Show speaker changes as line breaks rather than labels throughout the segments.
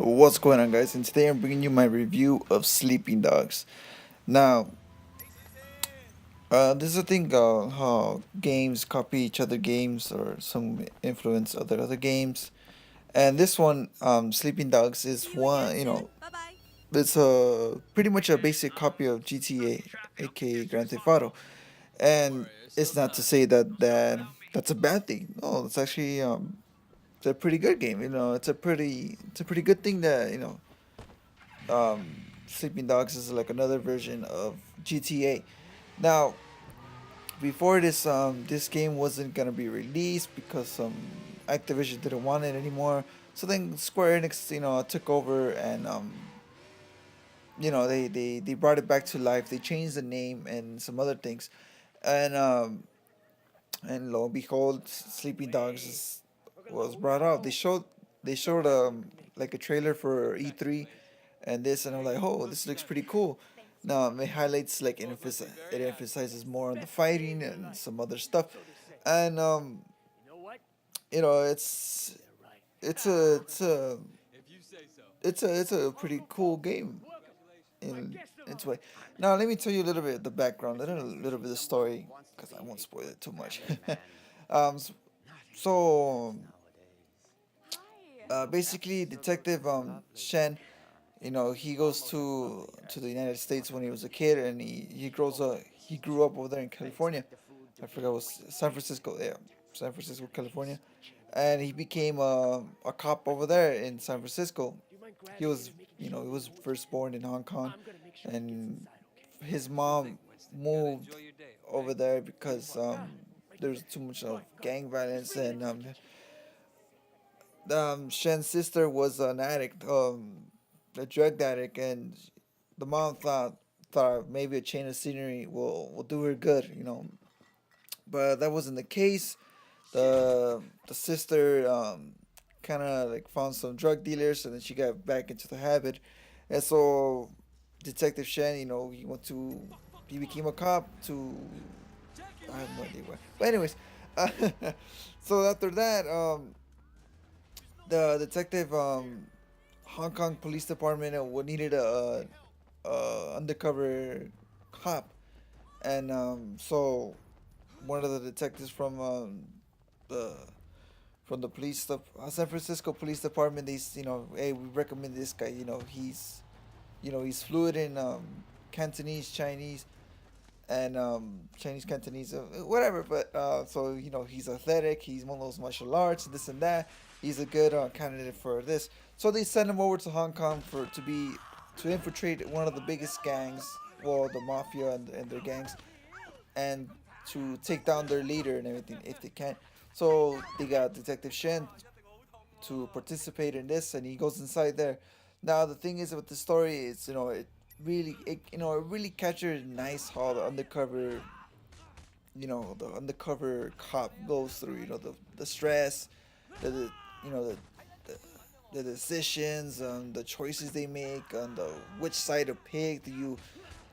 What's going on, guys? And today I'm bringing you my review of Sleeping Dogs. Now, this is a thing how games copy each other games or some influence other games. And this one, Sleeping Dogs, is one. It's a pretty much a basic copy of GTA, aka Grand Theft Auto. And it's not to say that's a bad thing. No, it's actually it's a pretty good game. It's a pretty good thing that Sleeping Dogs is like another version of GTA. Now, before this game wasn't gonna be released because Activision didn't want it anymore. So then Square Enix, took over and they brought it back to life. They changed the name and some other things, and lo and behold, Sleeping Dogs was brought out. They showed like a trailer for E3 and this, and I'm like, oh, this looks pretty cool. Now it highlights like it emphasizes more on the fighting and some other stuff, and it's it's a it's a pretty cool game in its way. Now let me tell you a little bit of the background, a little bit of the story, because I won't spoil it too much. um, s- so basically, Detective Shen, he goes to the United States when he was a kid, and he grew up over there in California. I forgot, it was San Francisco. Yeah, San Francisco, California, and he became a cop over there in San Francisco. He was first born in Hong Kong, and his mom moved over there because there's too much of gang violence, and Shen's sister was an addict, a drug addict, and the mom thought maybe a change of scenery will do her good, but that wasn't the case. The sister kind of like found some drug dealers, and then she got back into the habit, and so Detective Shen, he became a cop to I have no idea why, but anyways, uh, so after that, the detective Hong Kong Police Department needed a undercover cop, and so one of the detectives the the San Francisco Police Department, hey, we recommend this guy. He's fluent in Cantonese, Chinese, and Chinese, Cantonese, whatever. But so he's athletic. He's one of those martial arts, this and that. He's a good candidate for this. So they send him over to Hong Kong to infiltrate one of the biggest gangs, well, the mafia and their gangs, and to take down their leader and everything if they can. So they got Detective Shen to participate in this, and he goes inside there. Now the thing is with the story is, it really captured nice how the undercover cop goes through, the stress, the you know the, the decisions, the choices they make, on the which side to pick. Do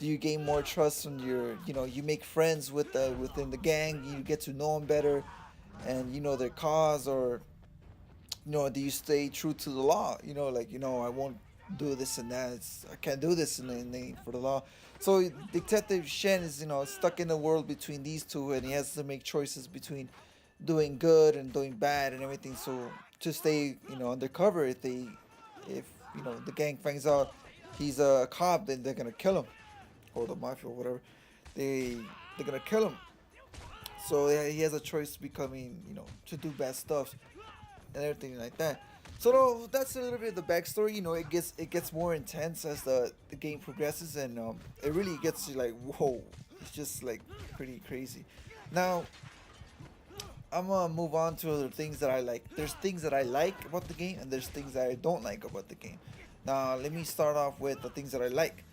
you gain more trust when you make friends within the gang, you get to know them better, and you know their cause, or do you stay true to the law? Like, I won't do this and that. I can't do this in the name for the law. So Detective Shen is, stuck in the world between these two, and he has to make choices between doing good and doing bad and everything. So to stay, undercover, if the gang finds out he's a cop, then they're gonna kill him, or the mafia, or whatever. They they're gonna kill him. So yeah, he has a choice to becoming, to do bad stuff and everything like that. So that's a little bit of the backstory. It gets more intense as the game progresses, and it really gets you like, whoa, it's just like pretty crazy. Now I'm gonna move on to the things that I like. There's things that I like about the game, and there's things that I don't like about the game. Now let me start off with the things that I like.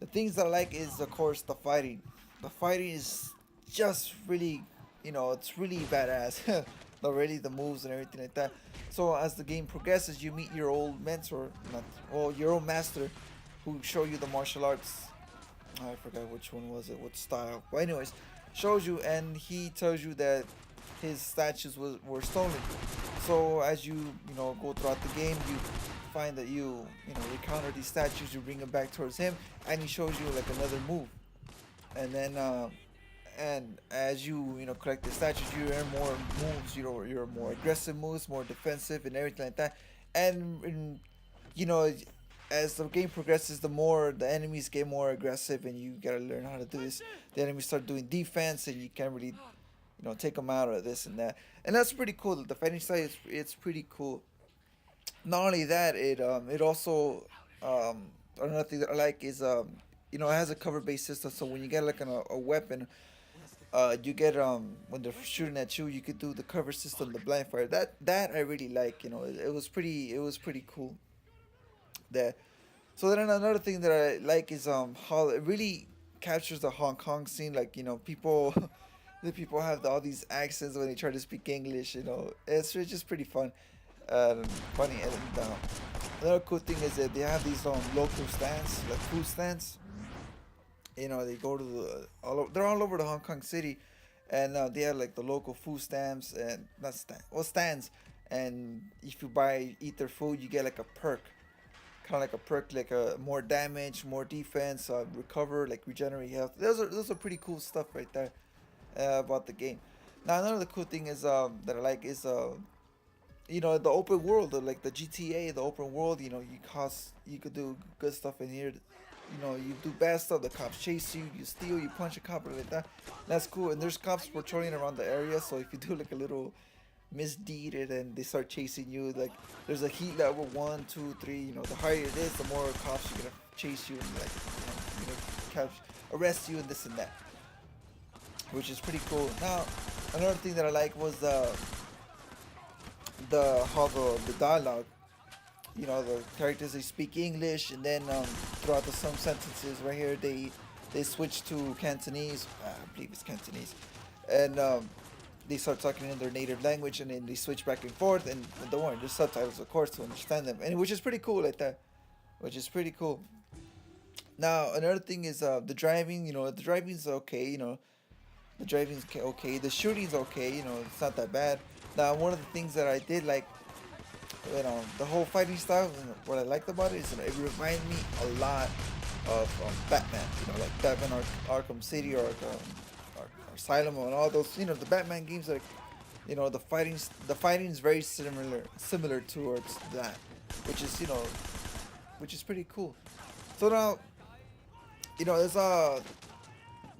The things that I like is, of course, the fighting. The fighting is just really, it's really badass. Already the moves and everything like that. So as the game progresses, you meet your old mentor, not well, your old master, who show you the martial arts. I forgot which one was it, what style. But anyways, shows you, and he tells you that his statues were stolen. So as you go throughout the game, you find that you know encounter these statues, you bring them back towards him, and he shows you like another move, and then and as you know collect the statues, you earn more moves. You know, you're more aggressive moves, more defensive, and everything like that. And you know, as the game progresses, the more the enemies get more aggressive, and you gotta learn how to do this. The enemies start doing defense, and you can't really take them out of this and that. And that's pretty cool. The fighting style is it's pretty cool. Not only that, it also another thing that I like is it has a cover based system. So when you get like a weapon, you get when they're shooting at you, you could do the cover system, the blind fire. That I really like. It was pretty cool. That so then another thing that I like is how it really captures the Hong Kong scene. Like people, the people have all these accents when they try to speak English. It's just pretty fun, funny. And another cool thing is that they have these local stands, like food stands. They go to they're all over the Hong Kong city, and they have like the local food stamps and not stand, well stands. And if you eat their food, you get like a perk, kind of like a perk, like a more damage, more defense, recover, like regenerate health. Those are pretty cool stuff right there about the game. Now another cool thing is that I like is the open world, like the GTA, the open world. You could do good stuff in here. You do bad stuff. The cops chase you, you steal, you punch a cop, or like that. That's cool. And there's cops patrolling around the area. So if you do like a little misdeed, and then they start chasing you, like there's a heat level 1, 2, 3. The higher it is, the more cops are gonna chase you and like catch, arrest you and this and that, which is pretty cool. Now another thing that I like was the how the dialogue. The characters, they speak English, and then throughout some sentences right here they switch to Cantonese. I believe it's Cantonese, and they start talking in their native language, and then they switch back and forth. And don't worry, there's subtitles of course to understand them, and which is pretty cool like that, which is pretty cool. Now another thing is the driving. The driving's okay. The driving's okay. The shooting's okay. It's not that bad. Now one of the things that I did like, the whole fighting style, what I liked about it is it reminded me a lot of Batman. Like Batman Arkham City, or Asylum, and all those. The Batman games. Like, the fighting is very similar towards that, which is which is pretty cool. So now,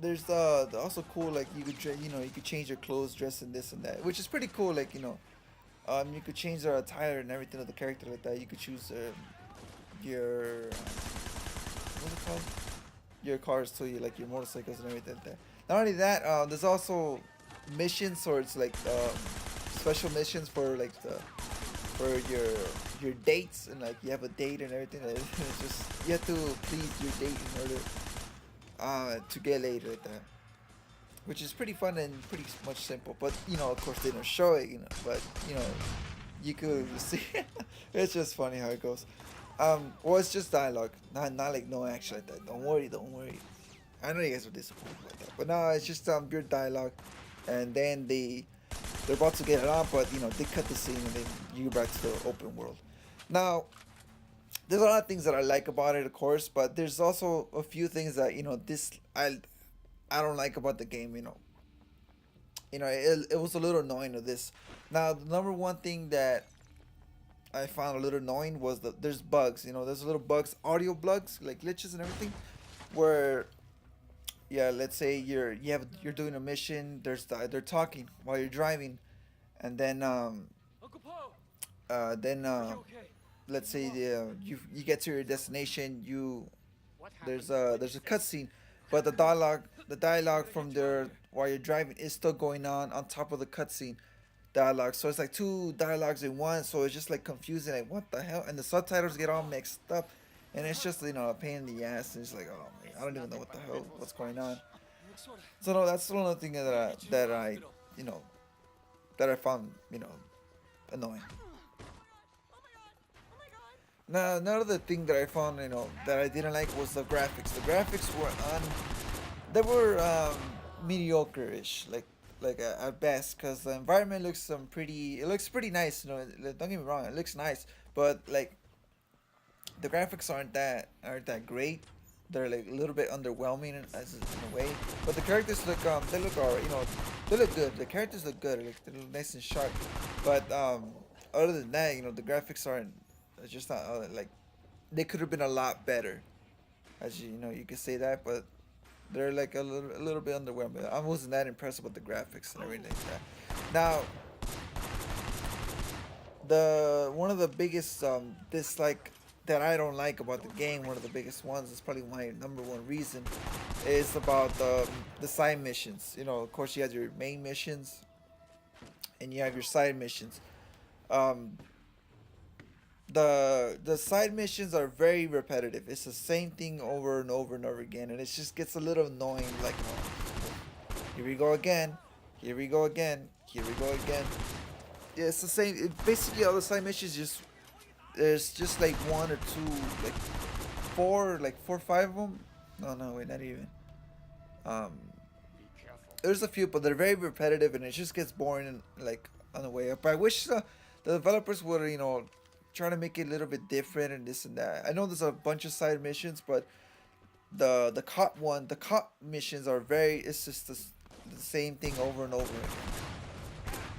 there's also cool, like you could you could change your clothes, dress in this and that, which is pretty cool. Like you could change their attire and everything of the character like that. You could choose your what's it called? Your cars too, like your motorcycles and everything like that. Not only that, there's also missions, or it's like special missions for like for your dates, and like you have a date and everything. And it's just you have to please your date in order to get laid like that, which is pretty fun and pretty much simple. But of course they don't show it, but you could see. It's just funny how it goes. Well, it's just dialogue, not like no action like that. Don't worry, don't worry. I know you guys are disappointed about that, but no, it's just pure dialogue. And then they're about to get it on, but they cut the scene, and then you go back to the open world. Now there's a lot of things that I like about it, of course, but there's also a few things that this I don't like about the game. It was a little annoying of this. Now the number one thing that I found a little annoying was that there's bugs. There's little bugs, audio bugs, like glitches and everything, where yeah, let's say you're doing a mission. They're talking while you're driving, and then let's say you get to your destination. There's a cutscene, but the dialogue from there while you're driving is still going on top of the cutscene dialogue. So it's like two dialogues in one. So it's just like confusing. Like what the hell? And the subtitles get all mixed up, and it's just a pain in the ass. And it's like, oh man, I don't even know what the hell what's going on. So no, that's another thing that I you know that I found annoying. Now another thing that I found that I didn't like was the graphics. The graphics they were mediocre-ish, like at best, because the environment looks pretty. It looks pretty nice. Don't get me wrong, it looks nice, but like The graphics aren't that great. They're like a little bit underwhelming as in a way, but the characters look they look alright. They look good. The characters look good. Like they look nice and sharp. But other than that, the graphics aren't. It's just not like they could have been a lot better. As you could say that, but they're like a little bit underwhelming. I wasn't that impressed with the graphics and everything like that. Now, the one of the biggest dislike that I don't like about the game, one of the biggest ones, is probably my number one reason, is about the side missions. Of course, you have your main missions and you have your side missions. Um, the side missions are very repetitive. It's the same thing over and over and over again, and it just gets a little annoying. Like, here we go again, here we go again, here we go again. Yeah, it's the same. Basically, all the side missions just there's just like one or two, like four, or five of them. No, no, wait, not even. Um, there's a few, but they're very repetitive, and it just gets boring like on the way up. I wish the developers would, try to make it a little bit different and this and that. I know there's a bunch of side missions, but the cop missions are very. It's just the same thing over and over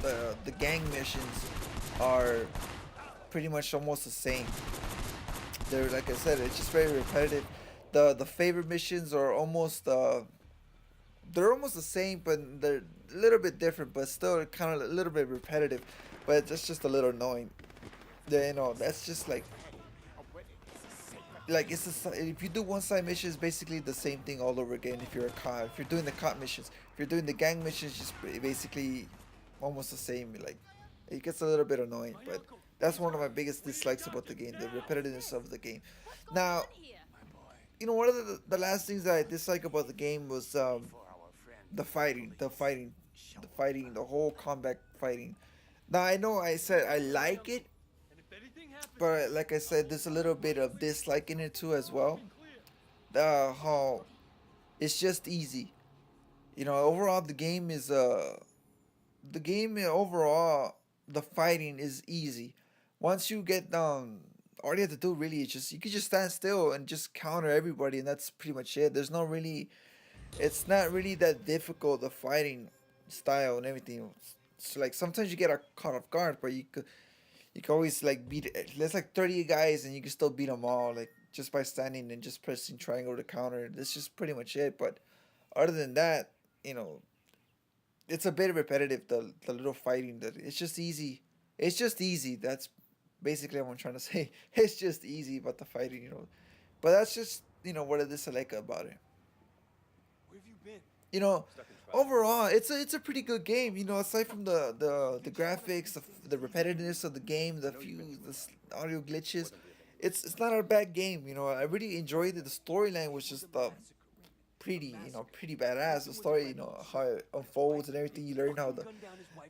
again. The gang missions are pretty much almost the same. They're, like I said, it's just very repetitive. The favorite missions are almost they're almost the same, but they're a little bit different, but still kind of a little bit repetitive. But it's just a little annoying. That's just like if you do one side mission, it's basically the same thing all over again. If you're a cop, if you're doing the cop missions, if you're doing the gang missions, just basically almost the same. Like, it gets a little bit annoying, but that's one of my biggest dislikes about the game, the repetitiveness of the game. Now, one of the last things that I dislike about the game was the fighting, the whole combat fighting. Now, I know I said I like it, but like I said, there's a little bit of dislike in it too as well. How it's just easy. Overall the game overall, the fighting is easy. Once you get all you have to do really is just you can just stand still and just counter everybody, and that's pretty much it. It's not really that difficult, the fighting style and everything. So, like, sometimes you get caught off guard, but you can always like beat. There's like 30 guys, and you can still beat them all, like, just by standing and just pressing triangle to counter. That's just pretty much it. But other than that, you know, it's a bit repetitive. The little fighting, that it's just easy. It's just easy. That's basically what I'm trying to say. It's just easy about the fighting. But that's just what I dislike about it. You know, Overall, it's a pretty good game. Aside from the graphics, the repetitiveness of the game, audio glitches, it's not a bad game. I really enjoyed it. The storyline was just pretty badass. The story, how it unfolds and everything. You learn how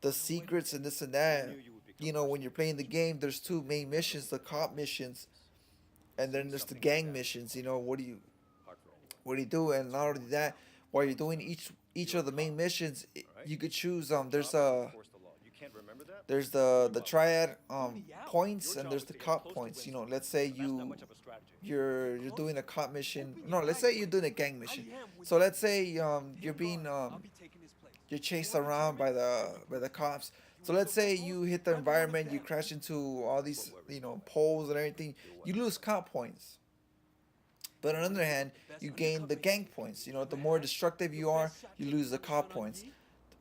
the secrets and this and that. When you're playing the game, there's two main missions: the cop missions, and then there's the gang missions. What do you do? And not only that, while you're doing each of the main missions, you could choose. There's the triad points, and there's the cop points. Let's say you're doing a cop mission. No, let's say you're doing a gang mission. So let's say you're chased around by the cops. So let's say you hit the environment, you crash into all these poles and everything. You lose cop points. But on the other hand, you gain the gang points. The more destructive you are, you lose the cop points.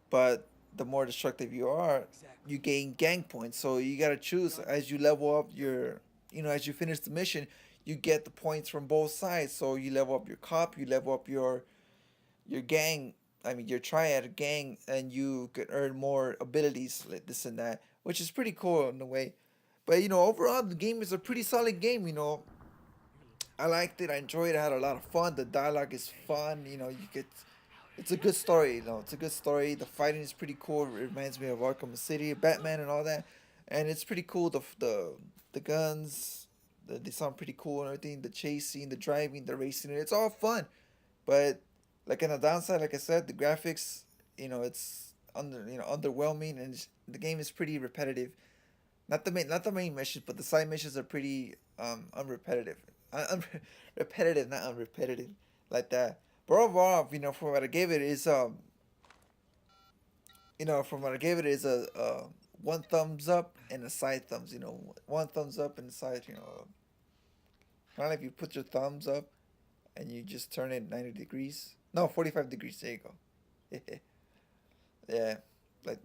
But the more destructive you are, you gain gang points. So you gotta choose as you level up as you finish the mission, you get the points from both sides. So you level up your cop, you level up your gang. I mean, your triad gang, and you could earn more abilities like this and that, which is pretty cool in a way. But overall, the game is a pretty solid game. I liked it. I enjoyed it. I had a lot of fun. The dialogue is fun. It's a good story. It's a good story. The fighting is pretty cool. It reminds me of Arkham City, Batman, and all that. And it's pretty cool. The guns, they sound pretty cool and everything. The chasing, the driving, the racing. It's all fun. But like, on the downside, like I said, the graphics. It's underwhelming, and the game is pretty repetitive. Not the main missions, but the side missions are pretty unrepetitive, repetitive, not unrepetitive, like that. But overall, from what I gave it is from what I gave it is a one thumbs up and a side thumbs. One thumbs up and the side. Kind of like you put your thumbs up and you just turn it 90 degrees. No, 45 degrees. There you go. Yeah, like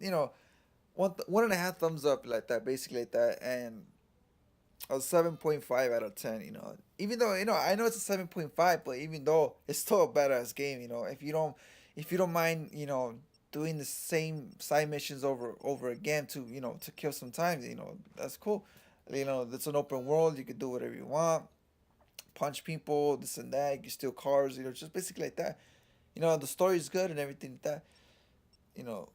one and a half thumbs up like that, basically like that, and a 7.5 out of 10. Even though I know it's a 7.5, but even though it's still a badass game. If you don't mind, doing the same side missions over again to kill some time. That's cool. It's an open world. You can do whatever you want, punch people, this and that. You can steal cars. Just basically like that. The story is good and everything like that. You know,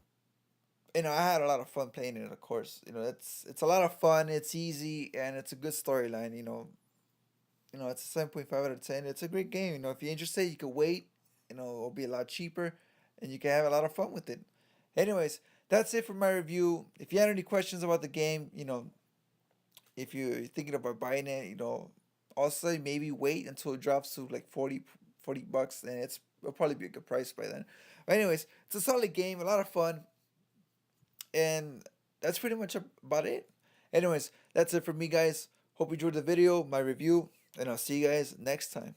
I had a lot of fun playing it. Of course, it's a lot of fun. It's easy and it's a good storyline. It's a 7.5 out of 10. It's a great game. If you're interested, you can wait. It'll be a lot cheaper, and you can have a lot of fun with it. Anyways, that's it for my review. If you had any questions about the game, if you're thinking about buying it, also maybe wait until it drops to like 40 bucks, and it'll probably be a good price by then. But anyways, it's a solid game, a lot of fun, and that's pretty much about it. Anyways, that's it for me, guys. Hope you enjoyed the video, my review, and I'll see you guys next time.